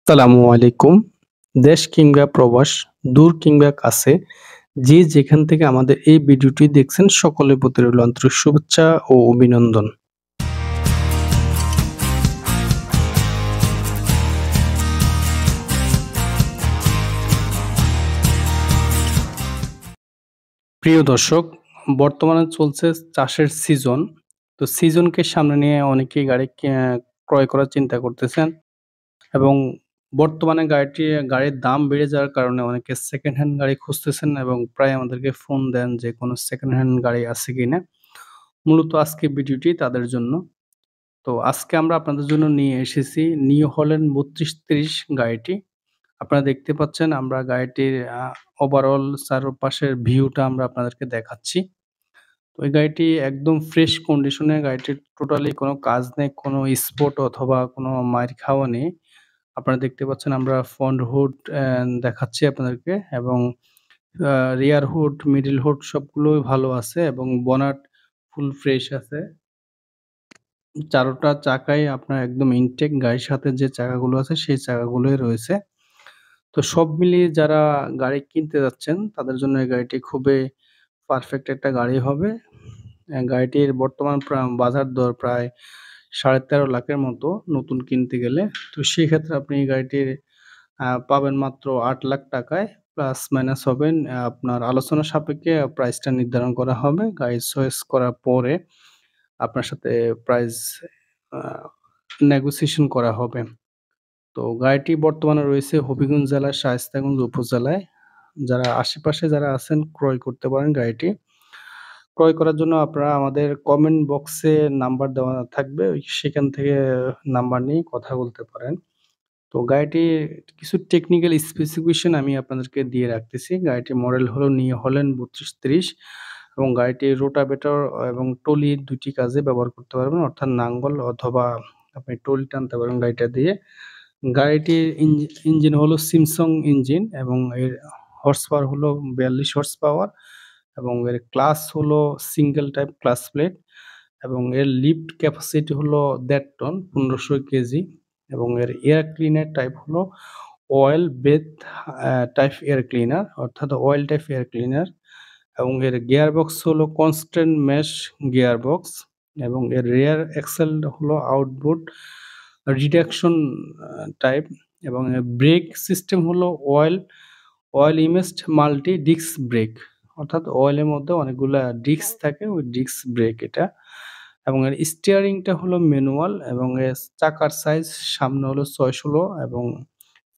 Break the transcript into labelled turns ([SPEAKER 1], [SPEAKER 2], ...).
[SPEAKER 1] আসসালামু আলাইকুম। দেশ কিংবা প্রবাস, দূর কিংবা কাছে, যে যেখান থেকে আমাদের এই ভিডিওটি দেখছেন সকলের প্রতি রইল আন্তরিক শুভেচ্ছা ও অভিনন্দন। প্রিয় দর্শক, বর্তমানে চলছে চাষের সিজন। তো সিজনকে সামনে নিয়ে অনেকেই গাড়ি ক্রয় করার চিন্তা করতেছেন এবং বর্তমানে গাড়ির দাম বেড়ে যাওয়ার কারণে অনেকে সেকেন্ড হ্যান্ড গাড়ি খুঁজতেছেন এবং প্রায় আমাদেরকে ফোন দেন যে কোনো সেকেন্ড হ্যান্ড গাড়ি আছে কিনা। মূলত আজকে ভিডিওটি তাদের জন্য। তো আজকে আমরা আপনাদের জন্য নিয়ে এসেছি নিউ হল্যান্ড ৩২৩০ গাড়িটি। আপনারা দেখতে পাচ্ছেন আমরা গাড়িটির ওভারঅল চারপাশের ভিউটা আমরা আপনাদেরকে দেখাচ্ছি। তো এই গাড়িটি একদম ফ্রেশ কন্ডিশনে, গাড়িটির টোটালি কোনো কাজ নেই, কোনো স্পট অথবা কোনো মাইর খাওয়া নেই। আপনারা দেখতে পাচ্ছেন আমরা ফ্রন্ট হুড দেখাচ্ছি আপনাদেরকে এবং আ রিয়ার হুড, মিডল হুড সবগুলোই ভালো আছে এবং বনেট ফুল ফ্রেশ আছে। চারোটা চাকাই আপনার একদম ইনটেক, গাড়ির সাথে যে চাকাগুলো আছে সেই চাকাগুলোই রয়েছে। তো সব মিলিয়ে যারা গাড়ি কিনতে যাচ্ছেন তাদের জন্য এই গাড়িটি খুবই পারফেক্ট একটা গাড়ি হবে। গাড়িটির বর্তমান বাজার দর প্রায় ১৩.৫ লাখের মতো নতুন কিনতে গেলে। তো সেক্ষেত্রে আপনি এই গাড়িটির পাবেন মাত্র ৳৮,০০,০০০ প্লাস মাইনাস হবেন। আপনার আলোচনা সাপেক্ষে প্রাইসটা নির্ধারণ করা হবে। গাড়ি চয়েস করার পরে আপনার সাথে প্রাইস আ নেগোসিয়েশন করা হবে। তো গাড়িটি বর্তমানে রয়েছে হবিগঞ্জ জেলার শায়েস্তাগঞ্জ উপজেলায়। যারা আশেপাশে যারা আছেন ক্রয় করতে পারেন গাড়িটি। ক্রয় করার জন্য আপনারা আমাদের কমেন্ট বক্সে নাম্বার দেওয়া থাকবে। সেখান থেকে নাম্বার নিয়ে কথা বলতে পারেন। তো গাড়িটির কিছু টেকনিক্যাল স্পেসিফিকেশন আমি আপনাদেরকে দিয়ে রাখতেছি। গাড়িটির মডেল হলো নিউ হল্যান্ড ৩২৩০ এবং গাড়িটির রোটাভেটর এবং টলি ২ টি কাজে ব্যবহার করতে পারবেন। অর্থাৎ নাঙ্গল অথবা আপনি টলি টানতে পারবেন গাড়িটা দিয়ে। গাড়িটির ইঞ্জিন হলো সিমসং ইঞ্জিন এবং এর হর্স পাওয়ার হলো ৪২ হর্স পাওয়ার এবং এর ক্লাস হলো সিঙ্গেল টাইপ ক্লাচ প্লেট এবং এর লিফট ক্যাপাসিটি হলো ১.৫ টন, ১৫০০ কেজি এবং এর এয়ার ক্লিনার টাইপ হলো oil bathe type air cleaner, অর্থাৎ অয়েল টাইপ এয়ার ক্লিনার এবং এর গিয়ার বক্স হলো কনস্ট্যান্ট মেশ গিয়ার বক্স এবং এর রিয়ার এক্সেল হলো আউটবোর্ড রিডাকশন টাইপ এবং এর ব্রেক সিস্টেম হলো অয়েল ইমেজড মাল্টি ডিস্ক ব্রেক, অর্থাৎ অয়েলের মধ্যে অনেকগুলা ডিস্ক থাকে, ওই ডিস্ক ব্রেক এটা এবং এর স্টিয়ারিংটা হলো ম্যানুয়াল এবং এর চাকার সাইজ সামনে হলো ৬-১৬ এবং